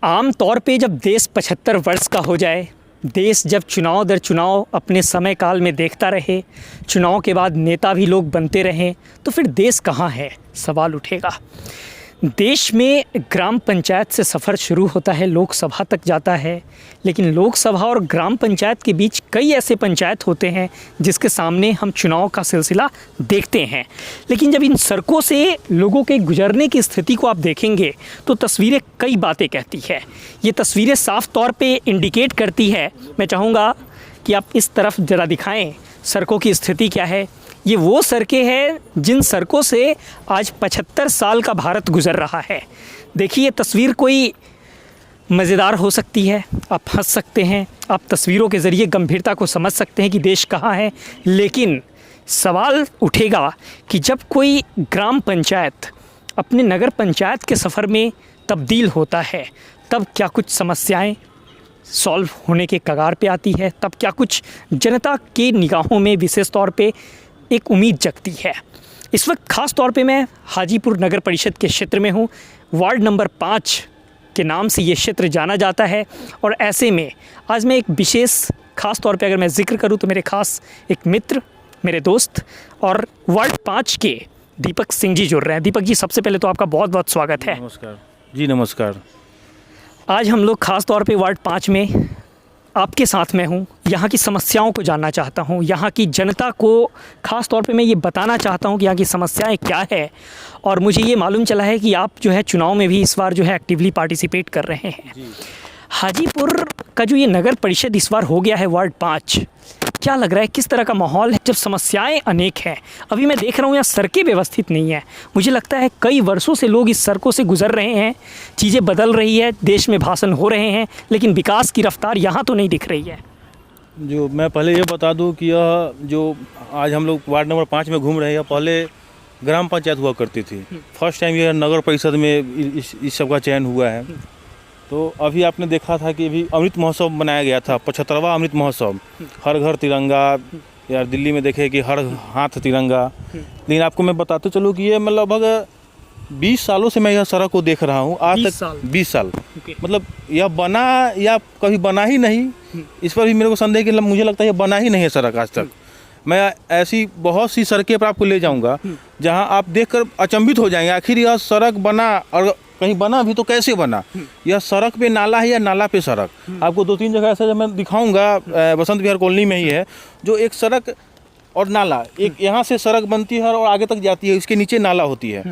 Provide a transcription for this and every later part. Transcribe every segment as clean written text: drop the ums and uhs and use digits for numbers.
आम तौर पे जब देश 75 वर्ष का हो जाए, देश जब चुनाव दर चुनाव अपने समय काल में देखता रहे, चुनाव के बाद नेता भी लोग बनते रहें, तो फिर देश कहाँ है, सवाल उठेगा। देश में ग्राम पंचायत से सफ़र शुरू होता है, लोकसभा तक जाता है, लेकिन लोकसभा और ग्राम पंचायत के बीच कई ऐसे पंचायत होते हैं जिसके सामने हम चुनाव का सिलसिला देखते हैं। लेकिन जब इन सड़कों से लोगों के गुजरने की स्थिति को आप देखेंगे तो तस्वीरें कई बातें कहती है। ये तस्वीरें साफ तौर पे इंडिकेट करती है। मैं चाहूँगा कि आप इस तरफ ज़रा दिखाएँ सड़कों की स्थिति क्या है। ये वो सड़कें हैं जिन सड़कों से आज 75 साल का भारत गुज़र रहा है। देखिए, तस्वीर कोई मज़ेदार हो सकती है, आप हंस सकते हैं, आप तस्वीरों के ज़रिए गंभीरता को समझ सकते हैं कि देश कहाँ है, लेकिन सवाल उठेगा कि जब कोई ग्राम पंचायत अपने नगर पंचायत के सफ़र में तब्दील होता है, तब क्या कुछ समस्याएं सॉल्व होने के कगार पे आती है, तब क्या कुछ जनता के निगाहों में विशेष तौर पे एक उम्मीद जगती है। इस वक्त ख़ास तौर पे मैं हाजीपुर नगर परिषद के क्षेत्र में हूँ। वार्ड नंबर 5 के नाम से ये क्षेत्र जाना जाता है और ऐसे में आज मैं एक विशेष ख़ास तौर पे अगर मैं ज़िक्र करूँ तो मेरे ख़ास एक मित्र, मेरे दोस्त और वार्ड 5 के दीपक सिंह जी जुड़ रहे हैं। दीपक जी, सबसे पहले तो आपका बहुत बहुत स्वागत है। नमस्कार जी। नमस्कार। आज हम लोग ख़ास तौर पे वार्ड 5 में आपके साथ में हूँ, यहाँ की समस्याओं को जानना चाहता हूँ, यहाँ की जनता को ख़ास तौर पे मैं ये बताना चाहता हूँ कि यहाँ की समस्याएं क्या है। और मुझे ये मालूम चला है कि आप जो है चुनाव में भी इस बार जो है एक्टिवली पार्टिसिपेट कर रहे हैं। हाजीपुर का जो ये नगर परिषद इस बार हो गया है वार्ड 5, क्या लग रहा है, किस तरह का माहौल है जब समस्याएं अनेक हैं? अभी मैं देख रहा हूँ यहाँ सड़कें व्यवस्थित नहीं है। मुझे लगता है कई वर्षों से लोग इस सड़कों से गुजर रहे हैं, चीज़ें बदल रही है, देश में भाषण हो रहे हैं, लेकिन विकास की रफ्तार यहाँ तो नहीं दिख रही है। जो मैं पहले ये बता दूं कि यह जो आज हम लोग वार्ड नंबर 5 में घूम रहे हैं, पहले ग्राम पंचायत हुआ करती थी। फर्स्ट टाइम यह नगर परिषद में इस सब का चयन हुआ है। तो अभी आपने देखा था कि अभी अमृत महोत्सव मनाया गया था, 75वां अमृत महोत्सव। हर घर तिरंगा, या दिल्ली में देखे कि हर हाथ तिरंगा। लेकिन आपको मैं बताते चलूँ कि ये मैं लगभग 20 सालों से मैं यह सड़क को देख रहा हूँ, आज तक 20 साल। मतलब यह बना या कभी बना ही नहीं, इस पर भी मेरे को संदेह कि मुझे लगता है यह बना ही नहीं है सड़क आज तक। मैं ऐसी बहुत सी सड़कें पर आपको ले जाऊँगा जहाँ आप देखकर अचंभित हो जाएंगे, आखिर यह सड़क बना, और कहीं बना भी तो कैसे बना। यह सड़क पे नाला है या नाला पे सड़क। आपको 2-3 जगह ऐसा जब मैं दिखाऊंगा, बसंत विहार कॉलोनी में ही है, जो एक सड़क और नाला, एक यहाँ से सड़क बनती है और आगे तक जाती है, इसके नीचे नाला होती है,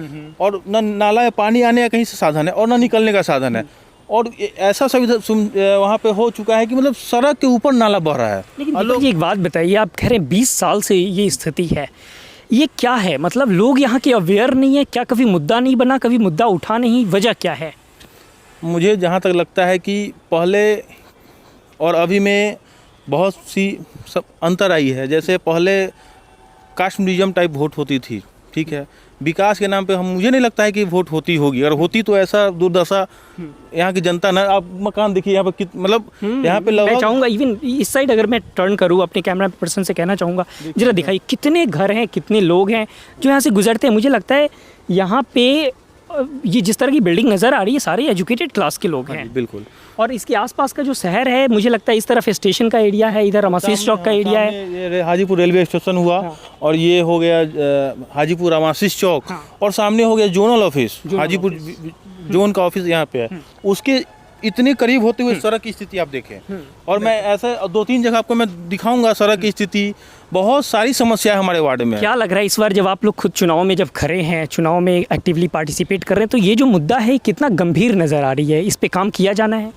और न नाला में पानी आने का कहीं से साधन है और न निकलने का साधन है। और ऐसा सुविधा वहाँ पे हो चुका है कि मतलब सड़क के ऊपर नाला बह रहा है। लेकिन एक बात बताइए, आप कह रहे हैं 20 साल से ये स्थिति है, ये क्या है? मतलब लोग यहाँ के अवेयर नहीं है क्या? कभी मुद्दा नहीं बना, कभी मुद्दा उठा नहीं, वजह क्या है? मुझे जहाँ तक लगता है कि पहले और अभी में बहुत सी सब अंतर आई है। जैसे पहले कास्ट म्यूजियम टाइप वोट होती थी, ठीक है, विकास के नाम पे मुझे नहीं लगता है कि वोट होती होगी। अगर होती तो ऐसा दुर्दशा यहाँ की जनता ना, आप मकान देखिए यहाँ पे मतलब यहाँ पे मैं चाहूँगा इवन इस साइड अगर मैं टर्न करूँ, अपने कैमरा पर्सन से कहना चाहूँगा जरा दिखाइए कितने घर हैं, कितने लोग हैं जो यहाँ से गुजरते हैं। मुझे लगता है यहाँ पे ये जिस तरह की बिल्डिंग नज़र आ रही है, सारे एजुकेटेड क्लास के लोग हैं। बिल्कुल। और इसके आसपास का जो शहर है, मुझे लगता है इस तरफ स्टेशन का एरिया है, इधर अमाशीष चौक का एरिया है, ये हाजीपुर रेलवे स्टेशन हुआ। और ये हो गया हाजीपुर अमाशीष चौक। और सामने हो गया जोनल ऑफिस, हाजीपुर जोन का ऑफिस यहाँ पे है। उसके इतने करीब होते हुए सड़क की स्थिति आप देखें। और मैं ऐसे 2-3 जगह आपको मैं दिखाऊंगा सड़क की स्थिति। बहुत सारी समस्या है हमारे वार्ड में। क्या लग रहा है इस बार जब आप लोग खुद चुनाव में जब खड़े हैं, चुनाव में एक्टिवली पार्टिसिपेट कर रहे हैं, तो ये जो मुद्दा है कितना गंभीर नज़र आ रही है, इस पे काम किया जाना है?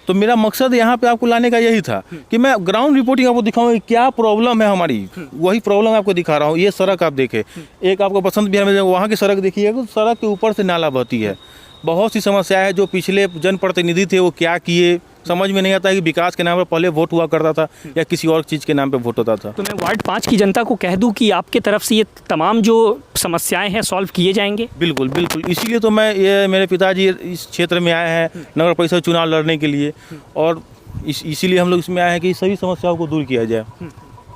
तो मेरा मकसद यहाँ पे आपको लाने का यही था कि मैं ग्राउंड रिपोर्टिंग आपको दिखाऊंगा क्या प्रॉब्लम है हमारी। वही प्रॉब्लम आपको दिखा रहा हूँ। ये सड़क आप देखें, एक आपको बसंत विहार में वहाँ की सड़क देखिए, तो सड़क के ऊपर से नाला बहती है। बहुत सी समस्या है। जो पिछले जनप्रतिनिधि थे वो क्या किए समझ में नहीं आता है कि विकास के नाम पर पहले वोट हुआ करता था या किसी और चीज़ के नाम पे वोट होता था। तो मैं वार्ड 5 की जनता को कह दूं कि आपके तरफ से ये तमाम जो समस्याएं हैं सॉल्व किए जाएंगे। बिल्कुल बिल्कुल, इसीलिए तो मैं ये मेरे पिताजी इस क्षेत्र में आए हैं नगर परिषद चुनाव लड़ने के लिए, और इसीलिए हम लोग इसमें आए हैं कि सभी समस्याओं को दूर किया जाए।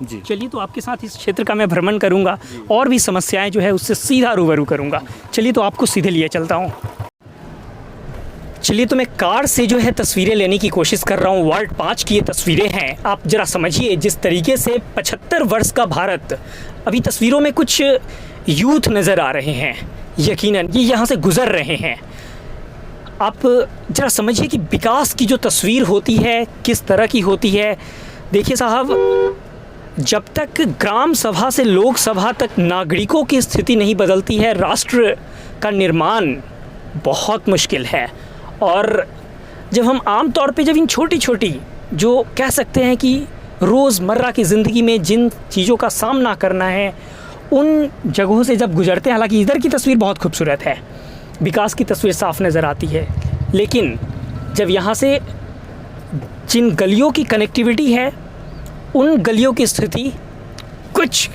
जी चलिए, तो आपके साथ इस क्षेत्र का मैं भ्रमण करूँगा और भी समस्याएँ जो है उससे सीधा रूबरू करूँगा। चलिए, तो आपको सीधे लिए चलता हूँ। चलिए, तो मैं कार से जो है तस्वीरें लेने की कोशिश कर रहा हूँ। वार्ड 5 की ये तस्वीरें हैं। आप ज़रा समझिए जिस तरीके से 75 वर्ष का भारत, अभी तस्वीरों में कुछ यूथ नज़र आ रहे हैं, यकीनन ये यहाँ से गुज़र रहे हैं। आप ज़रा समझिए कि विकास की जो तस्वीर होती है किस तरह की होती है। देखिए साहब, जब तक ग्राम सभा से लोकसभा तक नागरिकों की स्थिति नहीं बदलती है, राष्ट्र का निर्माण बहुत मुश्किल है। और जब हम आम तौर पे जब इन छोटी छोटी जो कह सकते हैं कि रोज़मर्रा की ज़िंदगी में जिन चीज़ों का सामना करना है, उन जगहों से जब गुजरते हैं, हालांकि इधर की तस्वीर बहुत खूबसूरत है, विकास की तस्वीर साफ नज़र आती है, लेकिन जब यहाँ से जिन गलियों की कनेक्टिविटी है, उन गलियों की स्थिति कुछ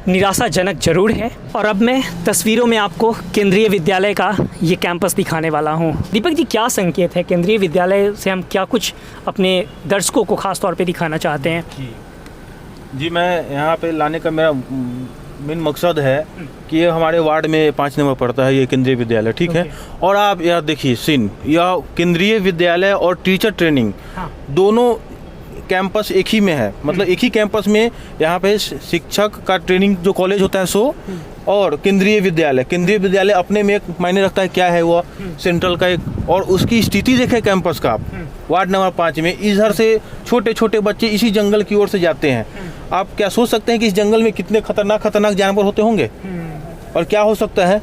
निराशाजनक ज़रूर है। और अब मैं तस्वीरों में आपको केंद्रीय विद्यालय का ये कैंपस दिखाने वाला हूँ। दीपक जी, क्या संकेत है केंद्रीय विद्यालय से? हम क्या कुछ अपने दर्शकों को ख़ास तौर पे दिखाना चाहते हैं? जी, मैं यहाँ पे लाने का मेरा मेन मकसद है कि ये हमारे वार्ड में 5 नंबर पड़ता है, ये केंद्रीय विद्यालय, ठीक है। और आप यह देखिए सीन, यह केंद्रीय विद्यालय और टीचर ट्रेनिंग दोनों कैंपस एक ही में है। मतलब एक ही कैंपस में यहाँ पे शिक्षक का ट्रेनिंग जो कॉलेज होता है सो, और केंद्रीय विद्यालय अपने में एक मायने रखता है। क्या है वो? सेंट्रल का एक, और उसकी स्थिति देखे कैंपस का आप वार्ड नंबर 5 में। इधर से छोटे छोटे बच्चे इसी जंगल की ओर से जाते हैं। आप क्या सोच सकते हैं कि इस जंगल में कितने खतरनाक जानवर होते होंगे और क्या हो सकता है?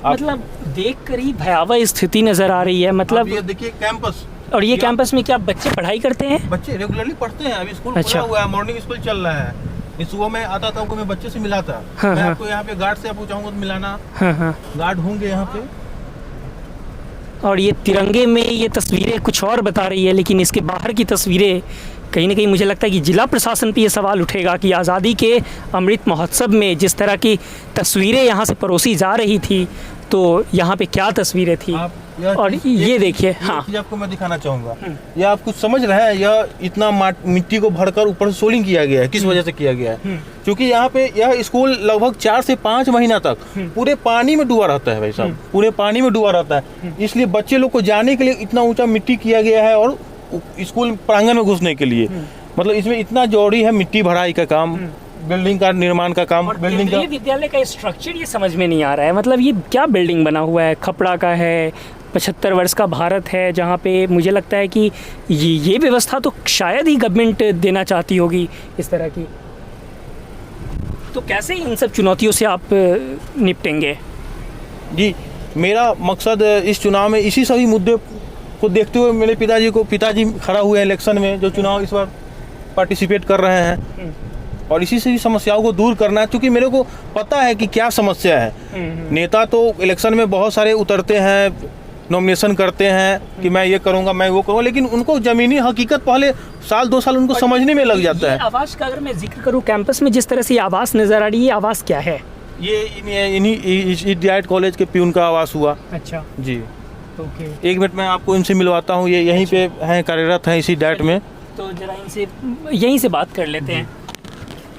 मतलब देख कर ही भयावह स्थिति नज़र आ रही है। मतलब ये देखिए कैंपस, और ये कैंपस में क्या बच्चे पढ़ाई करते हैं? बच्चे रेगुलरली पढ़ते हैं। अभी स्कूल अच्छा। खुला हुआ है, मॉर्निंग स्कूल चल रहा है। इस सुबह में आता था, मैं बच्चे से मिला था। हाँ, मैं हाँ। आपको यहाँ पे गार्ड से आपको चाहूँगा तो मिलाना। हाँ। गार्ड होंगे यहाँ पे। और ये तिरंगे में ये तस्वीरें कुछ और बता रही है, लेकिन इसके बाहर की तस्वीरें कहीं ना कहीं मुझे लगता है कि जिला प्रशासन पे ये सवाल उठेगा कि आज़ादी के अमृत महोत्सव में जिस तरह की तस्वीरें यहाँ से परोसी जा रही थी, तो यहाँ पे क्या तस्वीरें थी। और ये देखिए, हाँ, आपको मैं दिखाना चाहूँगा। यह आप कुछ समझ रहे हैं? यह इतना मिट्टी को भरकर ऊपर से सोलिंग किया गया है। किस वजह से किया गया है? क्योंकि यहाँ पे यह स्कूल लगभग 4 से 5 महीना तक पूरे पानी में डूबा रहता है भाई साहब, पूरे पानी में डूबा रहता है। इसलिए बच्चे लोग को जाने के लिए इतना ऊंचा मिट्टी किया गया है, और स्कूल प्रांगण में घुसने के लिए मतलब इसमें इतना जरूरी है मिट्टी भराई का काम, बिल्डिंग का निर्माण का काम। बिल्डिंग का विद्यालय का स्ट्रक्चर ये समझ में नहीं आ रहा है। मतलब ये क्या बिल्डिंग बना हुआ है? खपड़ा का है, 75 वर्ष का भारत है, जहाँ पे मुझे लगता है कि ये व्यवस्था तो शायद ही गवर्नमेंट देना चाहती होगी इस तरह की। तो कैसे इन सब चुनौतियों से आप निपटेंगे? जी, मेरा मकसद इस चुनाव में इसी सभी मुद्दे को देखते हुए मेरे पिताजी खड़ा हुए हैं इलेक्शन में, जो चुनाव इस बार पार्टिसिपेट कर रहे हैं, और इसी से समस्याओं को दूर करना है। क्योंकि मेरे को पता है कि क्या समस्या है। नेता तो इलेक्शन में बहुत सारे उतरते हैं, नॉमिनेशन करते हैं कि मैं ये करूंगा, मैं वो करूंगा, लेकिन उनको ज़मीनी हकीकत पहले 1-2 साल उनको समझने में लग जाता है। आवास का अगर मैं जिक्र करूं, कैंपस में जिस तरह से आवास नज़र आ रही है, ये आवास क्या है? ये इन्हीं DIT कॉलेज के प्यून का आवास हुआ। अच्छा जी, ओके। 1 मिनट में आपको इनसे मिलवाता हूँ। ये यहीं पे हैं, कार्यरत हैं इसी DIT में। तो जरा इनसे यहीं से बात कर लेते हैं।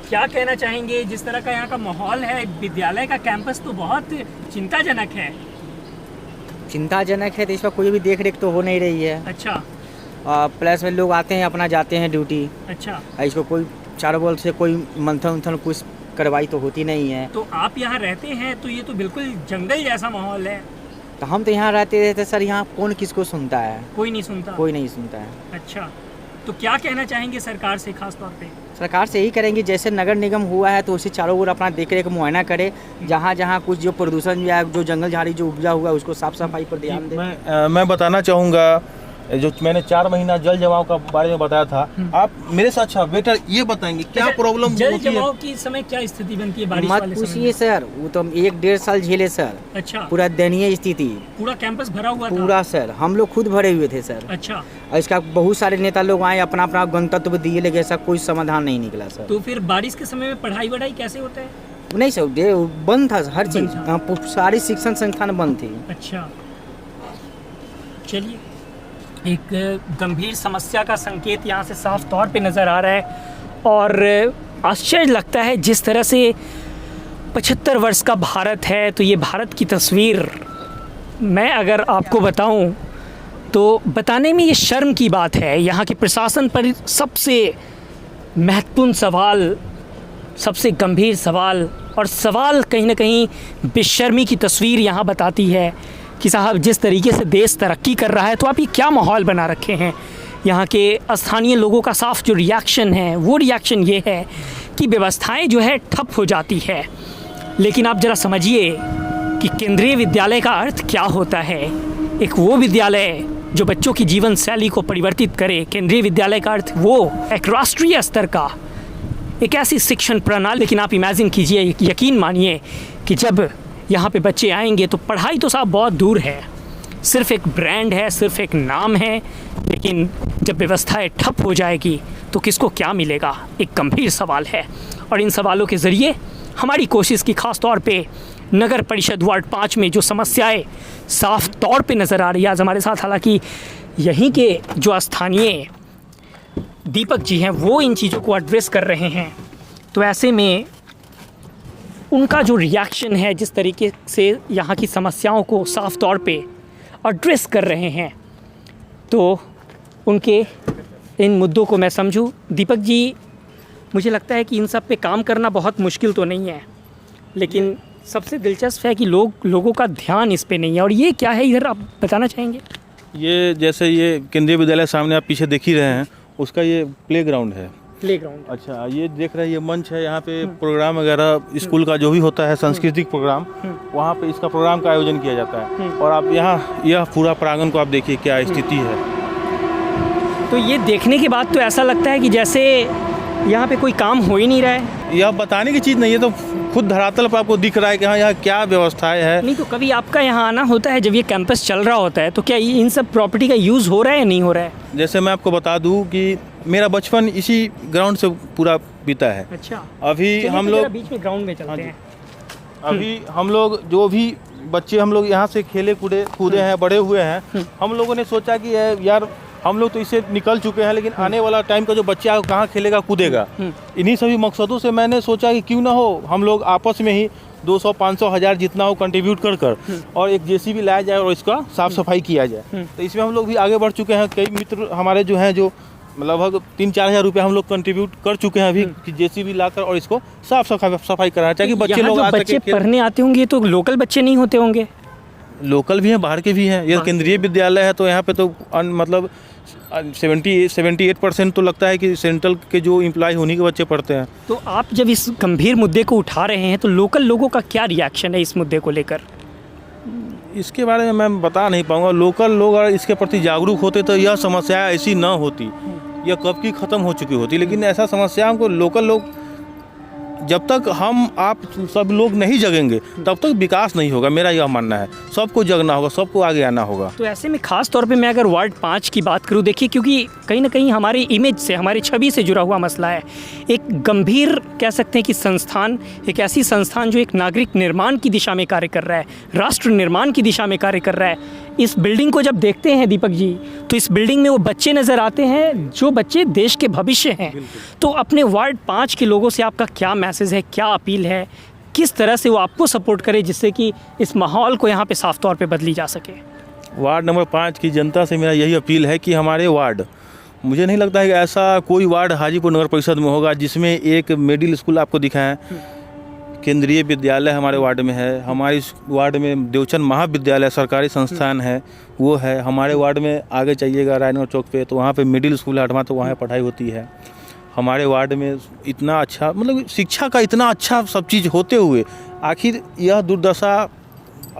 क्या कहना चाहेंगे? जिस तरह का यहाँ का माहौल है, विद्यालय का कैंपस तो बहुत चिंताजनक है। चिंताजनक है, तो इस पर कोई भी देख रेख तो हो नहीं रही है। अच्छा। प्लस में लोग आते हैं, अपना जाते हैं ड्यूटी। अच्छा। इसको कोई चारों बगल से कोई मंथन कुछ कार्रवाई तो होती नहीं है। तो आप यहाँ रहते हैं, तो ये तो बिल्कुल जंगल जैसा माहौल है। तो हम तो यहाँ रहते थे सर, यहाँ कौन किसको सुनता है? कोई नहीं सुनता। कोई नहीं सुनता है। अच्छा, तो क्या कहना चाहेंगे सरकार से खास तौर पे? सरकार से यही करेंगे, जैसे नगर निगम हुआ है तो उसी चारों ओर अपना देख रेख मुआयना करे। जहाँ जहाँ कुछ जो प्रदूषण या जो जंगल झाड़ी जो उपजा हुआ है, उसको साफ सफाई पर ध्यान दे। मैं बताना चाहूँगा, जो मैंने 4 महीना जल जमाव का बारे में बताया था, आप मेरे से अच्छा बेटर ये बताएंगे क्या प्रॉब्लम जल जमाव की समय क्या स्थिति बनती है बारिश वाले मत समय? पूछिए सर, वो तो 1-1.5 साल झेले सर। अच्छा। पूरा दयनीय स्थिति, पूरा कैंपस भरा हुआ था? पूरा सर, हम लोग खुद भरे हुए थे सर। अच्छा। और इसका बहुत सारे नेता लोग आए, अपना अपना गंतव्य दिए, लेकिन ऐसा कोई समाधान नहीं निकला सर। तो फिर बारिश के समय में पढ़ाई वढ़ाई कैसे होता है? नहीं सर, बंद था हर चीज, सारी शिक्षण संस्थान बंद थी। अच्छा, चलिए, एक गंभीर समस्या का संकेत यहाँ से साफ तौर पे नज़र आ रहा है। और आश्चर्य लगता है जिस तरह से 75 वर्ष का भारत है, तो ये भारत की तस्वीर मैं अगर आपको बताऊं तो बताने में ये शर्म की बात है। यहाँ के प्रशासन पर सबसे महत्वपूर्ण सवाल, सबसे गंभीर सवाल, और सवाल कहीं ना कहीं बेशर्मी की तस्वीर यहाँ बताती है कि साहब जिस तरीके से देश तरक्की कर रहा है तो आप ये क्या माहौल बना रखे हैं। यहाँ के स्थानीय लोगों का साफ जो रिएक्शन है वो रिएक्शन ये है कि व्यवस्थाएं जो है ठप हो जाती है। लेकिन आप ज़रा समझिए कि केंद्रीय विद्यालय का अर्थ क्या होता है। एक वो विद्यालय जो बच्चों की जीवन शैली को परिवर्तित करे। केंद्रीय विद्यालय का अर्थ वो एक राष्ट्रीय स्तर का एक ऐसी शिक्षण प्रणाली। लेकिन आप इमेजिन कीजिए, यकीन मानिए कि जब यहाँ पे बच्चे आएंगे तो पढ़ाई तो साहब बहुत दूर है, सिर्फ एक ब्रांड है, सिर्फ एक नाम है। लेकिन जब व्यवस्थाएं ठप हो जाएगी तो किसको क्या मिलेगा, एक गंभीर सवाल है। और इन सवालों के ज़रिए हमारी कोशिश की खास तौर पे नगर परिषद वार्ड 5 में जो समस्याएं साफ तौर पे नज़र आ रही है। आज हमारे साथ हालांकि यहीं के जो स्थानीय दीपक जी हैं वो इन चीज़ों को एड्रेस कर रहे हैं, तो ऐसे में उनका जो रिएक्शन है, जिस तरीके से यहाँ की समस्याओं को साफ तौर पे एड्रेस कर रहे हैं, तो उनके इन मुद्दों को मैं समझूं। दीपक जी, मुझे लगता है कि इन सब पे काम करना बहुत मुश्किल तो नहीं है, लेकिन सबसे दिलचस्प है कि लोगों का ध्यान इस पे नहीं है। और ये क्या है, इधर आप बताना चाहेंगे? ये जैसे ये केंद्रीय विद्यालय सामने आप पीछे देख ही रहे हैं, उसका ये प्लेग्राउंड है। प्लेग्राउंड, अच्छा, ये देख रहे हैं, ये मंच है। यहाँ पे प्रोग्राम वगैरह स्कूल का जो भी होता है, सांस्कृतिक प्रोग्राम, वहाँ पे इसका प्रोग्राम का आयोजन किया जाता है। और आप यहाँ यह पूरा प्रांगण को आप देखिए क्या स्थिति है। तो ये देखने के बाद तो ऐसा लगता है कि जैसे यहाँ पे कोई काम हो ही नहीं रहा है। यह बताने की चीज़ नहीं है, तो खुद धरातल पर आपको दिख रहा है कि हाँ यहाँ क्या व्यवस्थाएं है। नहीं तो कभी आपका यहाँ आना होता है जब ये कैंपस चल रहा होता है, तो क्या इन सब प्रॉपर्टी का यूज़ हो रहा है या नहीं हो रहा है? जैसे मैं आपको बता दूं कि मेरा बचपन इसी ग्राउंड से पूरा बीता है। अच्छा, अभी हम लोग बीच में ग्राउंड में चलते हैं। अभी हम लोग जो भी बच्चे हम लोग यहाँ से खेले कूदे हैं, बड़े हुए हैं, हम लोगों ने सोचा कि यार हम लोग तो इससे निकल चुके हैं, लेकिन आने वाला टाइम का जो बच्चा कहाँ खेलेगा कूदेगा। इन्हीं सभी मकसदों से मैंने सोचा कि क्यों ना हो हम लोग आपस में ही 200, 500, 1000 जितना हो कंट्रीब्यूट कर और एक जेसीबी लाया जाए और इसका साफ सफाई किया जाए। तो इसमें हम लोग भी आगे बढ़ चुके हैं। कई मित्र हमारे जो हैं, जो लगभग 3-4 हज़ार रुपये हम लोग कंट्रीब्यूट कर चुके हैं अभी कि जेसीबी लाकर और इसको साफ सफाई कराना चाहिए, बच्चे लोग बच्चे पढ़ने आते होंगे तो लोकल बच्चे नहीं होते होंगे? लोकल भी हैं, बाहर के भी हैं। ये केंद्रीय विद्यालय है तो यहाँ पे तो मतलब 78% तो लगता है कि सेंट्रल के जो एम्प्लॉय उन्हीं के बच्चे पढ़ते हैं। तो आप जब इस गंभीर मुद्दे को उठा रहे हैं तो लोकल लोगों का क्या रिएक्शन है इस मुद्दे को लेकर? इसके बारे में मैं बता नहीं पाऊँगा। लोकल लोग अगर इसके प्रति जागरूक होते तो यह समस्या ऐसी न होती, यह कब की ख़त्म हो चुकी होती। लेकिन ऐसा समस्याओं को लोकल लोग, जब तक हम आप सब लोग नहीं जगेंगे तब तक विकास नहीं होगा। मेरा यह मानना है, सबको जगना होगा, सबको आगे आना होगा। तो ऐसे में खास तौर पे मैं अगर वार्ड 5 की बात करूं, देखिए क्योंकि कहीं ना कहीं हमारी इमेज से, हमारी छवि से जुड़ा हुआ मसला है। एक गंभीर कह सकते हैं कि संस्थान, एक ऐसी संस्थान जो एक नागरिक निर्माण की दिशा में कार्य कर रहा है, राष्ट्र निर्माण की दिशा में कार्य कर रहा है। इस बिल्डिंग को जब देखते हैं दीपक जी, तो इस बिल्डिंग में वो बच्चे नज़र आते हैं जो बच्चे देश के भविष्य हैं। तो अपने वार्ड 5 के लोगों से आपका क्या मैसेज है, क्या अपील है, किस तरह से वो आपको सपोर्ट करे जिससे कि इस माहौल को यहाँ पे साफ तौर पे बदली जा सके? वार्ड नंबर 5 की जनता से मेरा यही अपील है कि हमारे वार्ड, मुझे नहीं लगता है कि ऐसा कोई वार्ड हाजीपुर नगर परिषद में होगा जिसमें एक मिडिल स्कूल आपको दिखाएं। केंद्रीय विद्यालय हमारे वार्ड में है, हमारे वार्ड में देवचंद महाविद्यालय सरकारी संस्थान है वो है। हमारे वार्ड में आगे चाहिएगा रायनगर चौक पे, तो वहाँ पे मिडिल स्कूल है 8वां, तो वहाँ पढ़ाई होती है। हमारे वार्ड में इतना अच्छा, मतलब शिक्षा का इतना अच्छा सब चीज़ होते हुए आखिर यह दुर्दशा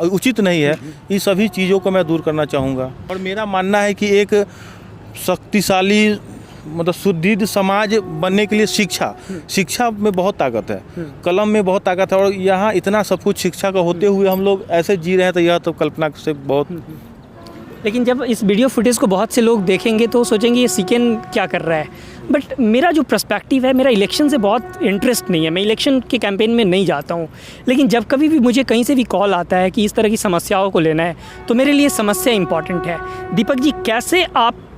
उचित नहीं है। इन सभी चीज़ों को मैं दूर करना चाहूँगा। और मेरा मानना है कि एक शक्तिशाली, मतलब सुदृढ़ समाज बनने के लिए शिक्षा में बहुत ताकत है, कलम में बहुत ताकत है। और यहाँ इतना सब कुछ शिक्षा का होते हुए हम लोग ऐसे जी रहे हैं, तो यह तो कल्पना से बहुत। लेकिन जब इस वीडियो फुटेज को बहुत से लोग देखेंगे तो सोचेंगे ये सीकेन क्या कर रहा है। बट मेरा जो पर्सपेक्टिव है, मेरा इलेक्शन से बहुत इंटरेस्ट नहीं है, मैं इलेक्शन के कैंपेन में नहीं जाता हूँ। लेकिन जब कभी भी मुझे कहीं से भी कॉल आता है कि इस तरह की समस्याओं को लेना है, तो मेरे लिए समस्या इंपॉर्टेंट है। दीपक जी, कैसे आप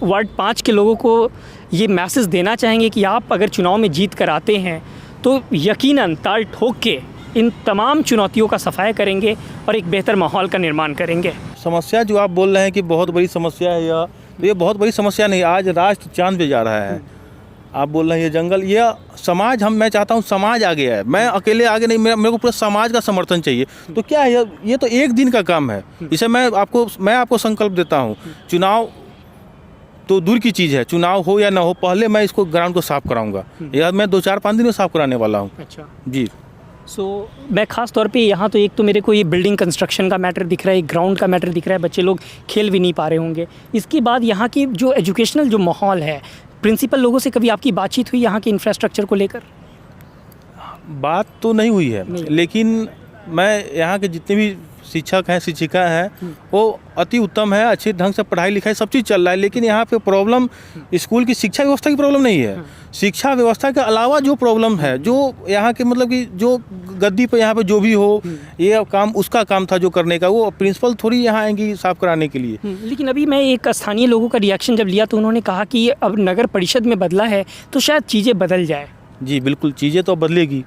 वार्ड 5 के लोगों को ये मैसेज देना चाहेंगे कि आप अगर चुनाव में जीत कर आते हैं तो यकीनन ताल ठोक के इन तमाम चुनौतियों का सफाया करेंगे और एक बेहतर माहौल का निर्माण करेंगे। समस्या जो आप बोल रहे हैं कि बहुत बड़ी समस्या है यह, तो ये बहुत बड़ी समस्या नहीं। आज राष्ट्र चांद पे जा रहा है। आप बोल रहे हैं ये जंगल, ये समाज, मैं चाहता हूँ समाज आगे है। मैं अकेले आगे नहीं, मेरे को पूरा समाज का समर्थन चाहिए। तो क्या है ये तो एक दिन का काम है। इसे मैं आपको संकल्प देता हूँ। चुनाव तो दूर की चीज़ है, चुनाव हो या ना हो, पहले मैं इसको ग्राउंड को साफ कराऊंगा। यह मैं 2-4-5 दिन में साफ कराने वाला हूँ। अच्छा जी। मैं ख़ास तौर पे यहाँ तो एक तो मेरे को ये बिल्डिंग कंस्ट्रक्शन का मैटर दिख रहा है, ग्राउंड का मैटर दिख रहा है, बच्चे लोग खेल भी नहीं पा रहे होंगे। इसके बाद यहाँ की जो एजुकेशनल जो माहौल है, प्रिंसिपल लोगों से कभी आपकी बातचीत हुई यहाँ के इंफ्रास्ट्रक्चर को लेकर? बात तो नहीं हुई है, लेकिन मैं यहाँ के जितने भी शिक्षक हैं, शिक्षिका हैं, वो अति उत्तम है। अच्छे ढंग से पढ़ाई लिखाई सब चीज़ चल रहा है। लेकिन यहाँ पे प्रॉब्लम स्कूल की शिक्षा व्यवस्था की प्रॉब्लम नहीं है। शिक्षा व्यवस्था के अलावा जो प्रॉब्लम है, जो यहाँ के मतलब कि जो गद्दी पे यहाँ पे जो भी हो, ये काम उसका काम था जो करने का, वो प्रिंसिपल थोड़ी यहाँ आएंगी साफ कराने के लिए। लेकिन अभी मैं एक स्थानीय लोगों का रिएक्शन जब लिया तो उन्होंने कहा कि अब नगर परिषद में बदला है तो शायद चीज़ें बदल जाए। जी बिल्कुल, चीज़ें तो बदलेगी।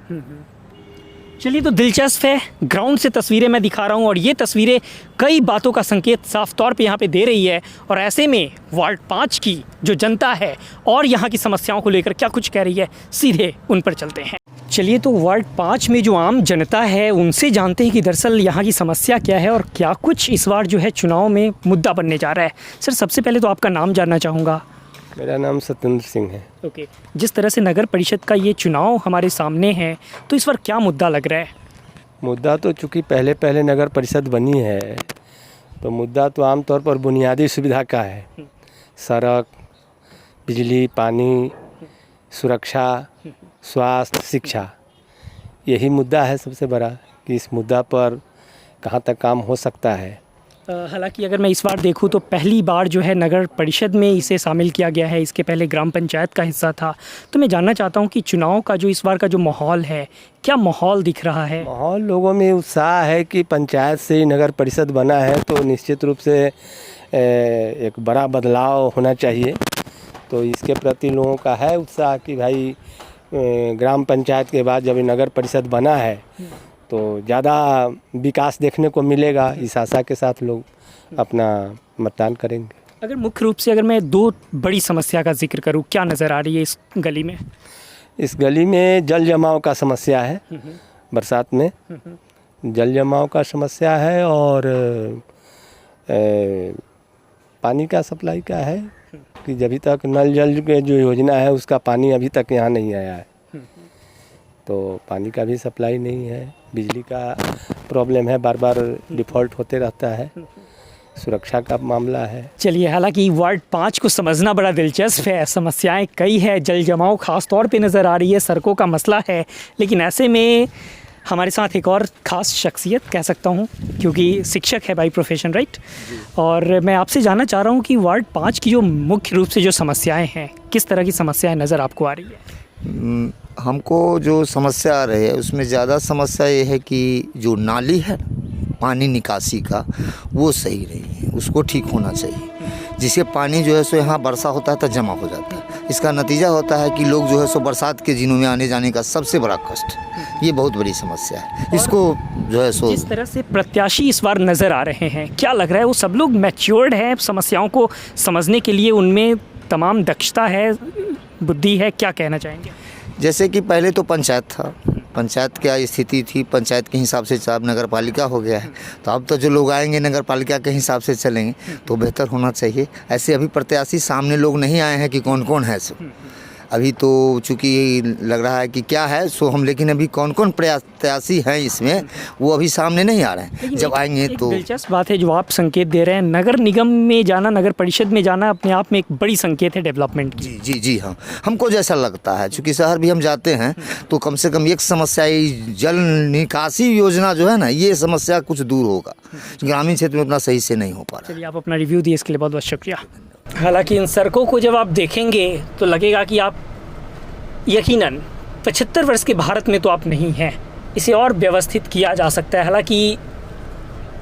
चलिए, तो दिलचस्प है। ग्राउंड से तस्वीरें मैं दिखा रहा हूँ और ये तस्वीरें कई बातों का संकेत साफ तौर पे यहाँ पे दे रही है। और ऐसे में वार्ड 5 की जो जनता है और यहाँ की समस्याओं को लेकर क्या कुछ कह रही है, सीधे उन पर चलते हैं। चलिए, तो वार्ड 5 में जो आम जनता है उनसे जानते हैं कि दरअसल यहाँ की समस्या क्या है और क्या कुछ इस बार जो है चुनाव में मुद्दा बनने जा रहा है। सर, सबसे पहले तो आपका नाम जानना चाहूँगा। मेरा नाम सत्येंद्र सिंह है। ओके, जिस तरह से नगर परिषद का ये चुनाव हमारे सामने है, तो इस बार क्या मुद्दा लग रहा है? मुद्दा तो चूँकि पहले नगर परिषद बनी है, तो मुद्दा तो आमतौर पर बुनियादी सुविधा का है। सड़क, बिजली, पानी, सुरक्षा, स्वास्थ्य, शिक्षा, यही मुद्दा है सबसे बड़ा कि इस मुद्दा पर कहाँ तक काम हो सकता है। हालांकि अगर मैं इस बार देखूं तो पहली बार जो है नगर परिषद में इसे शामिल किया गया है। इसके पहले ग्राम पंचायत का हिस्सा था। तो मैं जानना चाहता हूं कि चुनाव का जो इस बार का जो माहौल है, क्या माहौल दिख रहा है? माहौल, लोगों में उत्साह है कि पंचायत से ही नगर परिषद बना है तो निश्चित रूप से एक बड़ा बदलाव होना चाहिए। तो इसके प्रति लोगों का है उत्साह कि भाई ग्राम पंचायत के बाद जब ये नगर परिषद बना है तो ज़्यादा विकास देखने को मिलेगा। इस आशा के साथ लोग अपना मतदान करेंगे। अगर मुख्य रूप से अगर मैं 2 बड़ी समस्या का जिक्र करूं, क्या नज़र आ रही है इस गली में? इस गली में जल जमाव का समस्या है। बरसात में जल जमाव का समस्या है और पानी का सप्लाई का है कि जब तक नल जल के जो योजना है उसका पानी अभी तक यहाँ नहीं आया है, तो पानी का भी सप्लाई नहीं है। बिजली का प्रॉब्लम है, बार बार डिफ़ॉल्ट होते रहता है। सुरक्षा का मामला है। चलिए, हालांकि वार्ड 5 को समझना बड़ा दिलचस्प है। समस्याएं कई है, जल जमाव खास तौर पे नज़र आ रही है, सड़कों का मसला है। लेकिन ऐसे में हमारे साथ एक और ख़ास शख्सियत कह सकता हूं, क्योंकि शिक्षक है बाई प्रोफेशन, राइट? और मैं आपसे जानना चाह रहा हूं कि वार्ड 5 की जो मुख्य रूप से जो समस्याएं हैं, किस तरह की समस्याएं नज़र आपको आ रही है? हमको जो समस्या आ रही है उसमें ज़्यादा समस्या ये है कि जो नाली है पानी निकासी का, वो सही नहीं है, उसको ठीक होना चाहिए। जिससे पानी जो है सो यहाँ वर्षा होता है तो जमा हो जाता है। इसका नतीजा होता है कि लोग जो है सो बरसात के दिनों में आने जाने का सबसे बड़ा कष्ट, ये बहुत बड़ी समस्या है। इसको जो है सो जिस तरह से प्रत्याशी इस बार नज़र आ रहे हैं, क्या लग रहा है वो सब लोग मैच्योर्ड हैं समस्याओं को समझने के लिए, उनमें तमाम दक्षता है, बुद्धि है? क्या कहना चाहेंगे? जैसे कि पहले तो पंचायत था, पंचायत क्या स्थिति थी, पंचायत के हिसाब से अब नगर पालिका हो गया है, तो अब तो जो लोग आएंगे नगर पालिका के हिसाब से चलेंगे तो बेहतर होना चाहिए। ऐसे अभी प्रत्याशी सामने लोग नहीं आए हैं कि कौन कौन है सो, अभी तो चूँकि लग रहा है कि क्या है सो हम, लेकिन अभी कौन कौन प्रत्याशी हैं इसमें वो अभी सामने नहीं आ रहे हैं। जब आएंगे तो दिलचस्प बात है जो आप संकेत दे रहे हैं। नगर निगम में जाना, नगर परिषद में जाना अपने आप में एक बड़ी संकेत है डेवलपमेंट की। जी जी जी हाँ, हमको जैसा लगता है, चूँकि शहर भी हम जाते हैं तो कम से कम एक समस्या, जल निकासी योजना जो है ना, ये समस्या कुछ दूर होगा। ग्रामीण क्षेत्र में उतना सही से नहीं हो पा रहा। चलिए, आप अपना रिव्यू दिए इसके लिए बहुत बहुत शुक्रिया। हालांकि इन सड़कों को जब आप देखेंगे तो लगेगा कि आप यकीनन 75 वर्ष के भारत में तो आप नहीं हैं, इसे और व्यवस्थित किया जा सकता है। हालांकि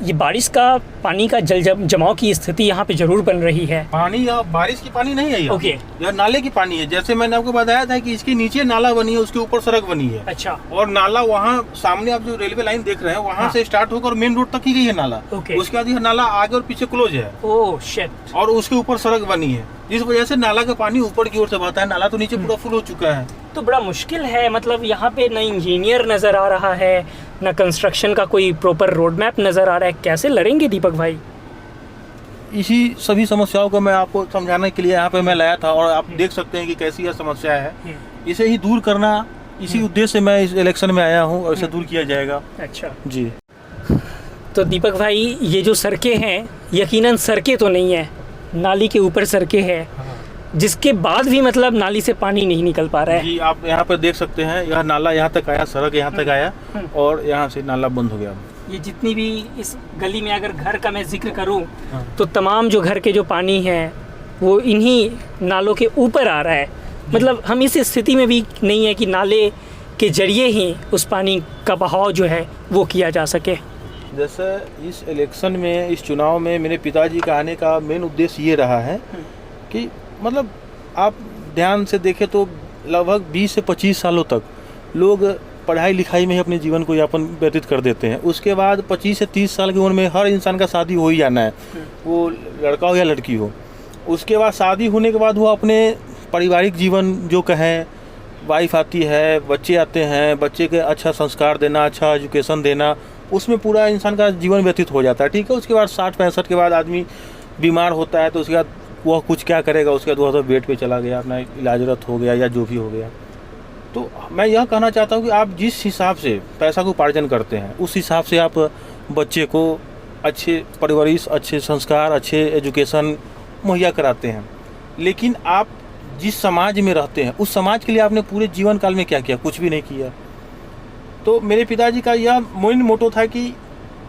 ये बारिश का पानी का जमाव की स्थिति यहाँ पे जरूर बन रही है। पानी यह बारिश की पानी नहीं है यह। ओके। यह नाले की पानी है। जैसे मैंने आपको बताया था कि इसके नीचे नाला बनी है, उसके ऊपर सड़क बनी है। अच्छा। और नाला वहाँ सामने आप जो रेलवे लाइन देख रहे हैं वहाँ हाँ। से स्टार्ट होकर मेन रोड तक ही गई है नाला। ओके। उसके बाद यह नाला आगे और पीछे क्लोज है। Oh shit. और उसके ऊपर सड़क बनी है, जिस वजह से नाला का पानी ऊपर की ओर से बहता है। नाला तो नीचे पूरा फुल हो चुका है। तो बड़ा मुश्किल है, मतलब यहाँ पे ना इंजीनियर नज़र आ रहा है, ना कंस्ट्रक्शन का कोई प्रॉपर रोड मैप नज़र आ रहा है। कैसे लड़ेंगे दीपक भाई? इसी सभी समस्याओं को मैं आपको समझाने के लिए यहाँ पे मैं लाया था, और आप देख सकते हैं कि कैसी यह समस्या है। इसे ही दूर करना, इसी उद्देश्य से मैं इस इलेक्शन में आया हूँ, और इसे दूर किया जाएगा। अच्छा जी। तो दीपक भाई, ये जो सड़कें हैं, यकीनन सड़कें तो नहीं है, नाली के ऊपर सड़कें हैं, जिसके बाद भी मतलब नाली से पानी नहीं निकल पा रहा है। जी, आप यहाँ पर देख सकते हैं, यह नाला यहाँ तक आया, सड़क यहाँ तक आया, और यहाँ से नाला बंद हो गया। ये जितनी भी इस गली में अगर घर का मैं जिक्र करूं तो तमाम जो घर के जो पानी है वो इन्हीं नालों के ऊपर आ रहा है। मतलब हम इस स्थिति में भी नहीं है कि नाले के जरिए ही उस पानी का बहाव जो है वो किया जा सके। जैसे इस इलेक्शन में, इस चुनाव में मेरे पिताजी का आने का मेन उद्देश्य ये रहा है कि मतलब आप ध्यान से देखें तो लगभग 20 से 25 सालों तक लोग पढ़ाई लिखाई में ही अपने जीवन को यापन व्यतीत कर देते हैं। उसके बाद 25 से 30 साल की उम्र में हर इंसान का शादी हो ही जाना है, वो लड़का हो या लड़की हो। उसके बाद शादी होने के बाद वो अपने पारिवारिक जीवन जो कहें, वाइफ आती है, बच्चे आते हैं, बच्चे के अच्छा संस्कार देना, अच्छा एजुकेशन देना, उसमें पूरा इंसान का जीवन व्यतीत हो जाता है। ठीक है। उसके बाद 60-65 के बाद आदमी बीमार होता है, तो उसके बाद वह कुछ क्या करेगा, उसके बाद वह तो बेड पे चला गया, अपना इलाजरत हो गया या जो भी हो गया। तो मैं यह कहना चाहता हूँ कि आप जिस हिसाब से पैसा को उपार्जन करते हैं, उस हिसाब से आप बच्चे को अच्छे परवरिश, अच्छे संस्कार, अच्छे एजुकेशन मुहैया कराते हैं। लेकिन आप जिस समाज में रहते हैं, उस समाज के लिए आपने पूरे जीवन काल में क्या किया? कुछ भी नहीं किया। तो मेरे पिताजी का यह मेन मोटो था कि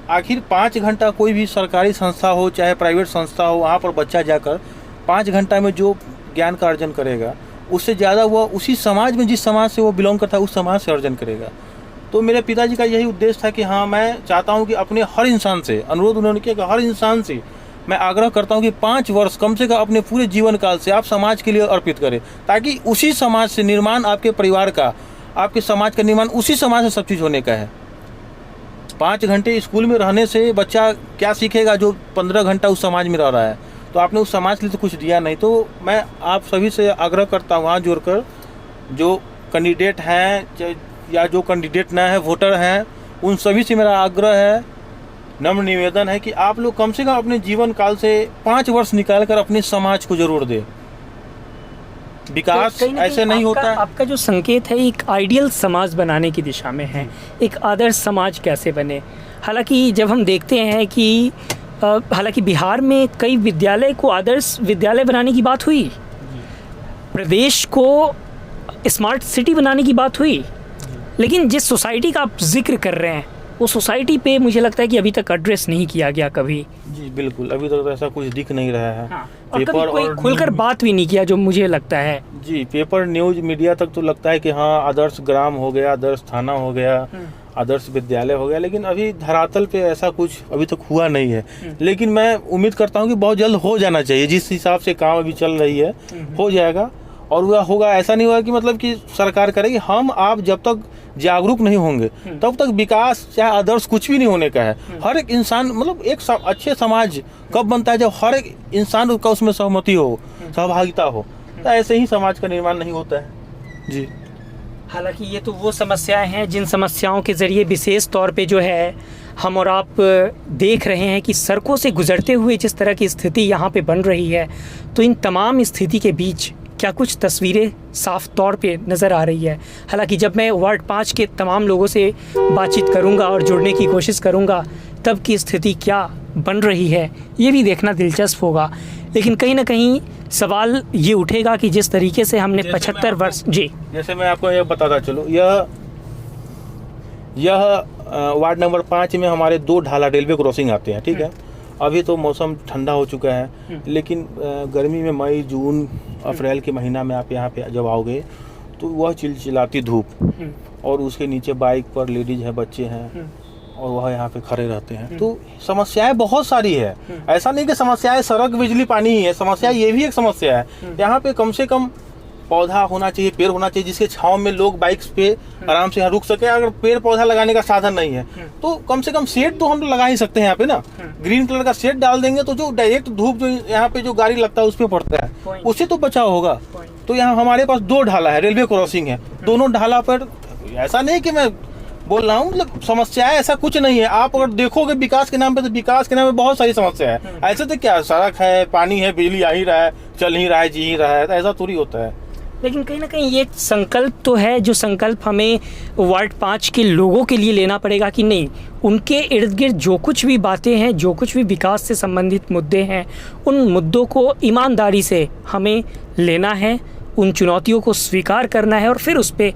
आखिर 5 घंटा कोई भी सरकारी संस्था हो चाहे प्राइवेट संस्था हो, वहाँ पर बच्चा जाकर 5 घंटा में जो ज्ञान का अर्जन करेगा, उससे ज़्यादा वह उसी समाज में, जिस समाज से वो बिलोंग करता है, उस समाज से अर्जन करेगा। तो मेरे पिताजी का यही उद्देश्य था कि हाँ, मैं चाहता हूँ कि अपने हर इंसान से, अनुरोध उन्होंने किया कि हर इंसान से मैं आग्रह करता हूँ कि 5 वर्ष कम से कम अपने पूरे जीवन काल से आप समाज के लिए अर्पित करें, ताकि उसी समाज से निर्माण आपके परिवार का, आपके समाज का निर्माण उसी समाज से सब चीज़ होने का है। 5 घंटे स्कूल में रहने से बच्चा क्या सीखेगा जो 15 घंटा उस समाज में रह रहा है? तो आपने उस समाज के लिए तो कुछ दिया नहीं। तो मैं आप सभी से आग्रह करता हूँ, हाथ जोड़कर, जो कैंडिडेट हैं या जो कैंडिडेट न है, वोटर हैं, उन सभी से मेरा आग्रह है, नम्र निवेदन है कि आप लोग कम से कम अपने जीवन काल से 5 वर्ष निकाल कर अपने समाज को जरूर दें। विकास ऐसे नहीं होता है। आपका जो संकेत है एक आइडियल समाज बनाने की दिशा में है, एक आदर्श समाज कैसे बने। हालांकि जब हम देखते हैं कि हालांकि बिहार में कई विद्यालय को आदर्श विद्यालय बनाने की बात हुई, प्रदेश को स्मार्ट सिटी बनाने की बात हुई, लेकिन जिस सोसाइटी का आप जिक्र कर रहे हैं वो सोसाइटी पे मुझे लगता है कि अभी तक एड्रेस नहीं किया गया कभी। जी बिल्कुल, अभी तक तो ऐसा कुछ दिख नहीं रहा है। हाँ। और कभी कोई खुलकर बात भी नहीं किया, जो मुझे लगता है। जी, पेपर, न्यूज, मीडिया तक तो लगता है कि हाँ, आदर्श ग्राम हो गया, आदर्श थाना हो गया, आदर्श विद्यालय हो गया, लेकिन अभी धरातल पे ऐसा कुछ अभी तक हुआ नहीं है। लेकिन मैं उम्मीद करता हूँ कि बहुत जल्द हो जाना चाहिए। जिस हिसाब से काम अभी चल रही है हो जाएगा, और वह होगा। ऐसा नहीं होगा कि मतलब कि सरकार करेगी, हम आप जब तक जागरूक नहीं होंगे तब तक विकास चाहे आदर्श कुछ भी नहीं होने का है। हर एक इंसान, मतलब एक अच्छे समाज कब बनता है? जब हर एक इंसान का उसमें सहमति हो, सहभागिता हो। तो ऐसे ही समाज का निर्माण नहीं होता है। जी। हालांकि ये तो वो समस्याएं हैं जिन समस्याओं के ज़रिए विशेष तौर पे जो है हम और आप देख रहे हैं कि सड़कों से गुजरते हुए जिस तरह की स्थिति यहाँ पे बन रही है, तो इन तमाम स्थिति के बीच क्या कुछ तस्वीरें साफ तौर पे नज़र आ रही है। हालांकि जब मैं वार्ड 5 के तमाम लोगों से बातचीत करूँगा और जुड़ने की कोशिश करूँगा, तब की स्थिति क्या बन रही है ये भी देखना दिलचस्प होगा। लेकिन कहीं ना कहीं सवाल ये उठेगा कि जिस तरीके से हमने 75 वर्ष, जी जैसे मैं आपको यह बताता चलूँ, यह वार्ड नंबर 5 में हमारे 2 ढाला रेलवे क्रॉसिंग आते हैं। ठीक है। अभी तो मौसम ठंडा हो चुका है, लेकिन गर्मी में मई, जून, अप्रैल के महीना में आप यहाँ पे जब आओगे तो वह चिलचिलाती धूप, और उसके नीचे बाइक पर लेडीज हैं, बच्चे हैं, और वह यहाँ पे खड़े रहते हैं। तो समस्याएं बहुत सारी है, ऐसा नहीं कि समस्याएं सड़क बिजली पानी ही है, समस्या ये भी एक समस्या है। यहाँ पे कम से कम पौधा होना चाहिए, पेड़ होना चाहिए, जिसके छांव में लोग बाइक्स पे आराम से यहाँ रुक सके। अगर पेड़ पौधा लगाने का साधन नहीं है तो कम से कम शेड तो हम लगा ही सकते हैं यहाँ पे ना। ग्रीन कलर का शेड डाल देंगे तो जो डायरेक्ट धूप जो यहाँ पे जो गाड़ी लगता है उस पर पड़ता है, उससे तो बचाव होगा। तो यहाँ हमारे पास 2 ढाला है, रेलवे क्रॉसिंग है, दोनों ढाला पर ऐसा नहीं कि मैं बोल रहा हूँ, मतलब समस्याएं ऐसा कुछ नहीं है। आप अगर देखोगे विकास के नाम पे, तो विकास के नाम पे बहुत सारी समस्या है। ऐसे तो क्या, सड़क है, पानी है, बिजली आ ही रहा है, चल ही रहा है, जी ही रहा है, तो ऐसा थोड़ी होता है। लेकिन कहीं ना कहीं ये संकल्प तो है, जो संकल्प हमें वार्ड 5 के लोगों के लिए लेना पड़ेगा कि नहीं, उनके इर्द गिर्द जो कुछ भी बातें हैं, जो कुछ भी विकास से संबंधित मुद्दे हैं, उन मुद्दों को ईमानदारी से हमें लेना है, उन चुनौतियों को स्वीकार करना है और फिर उस पर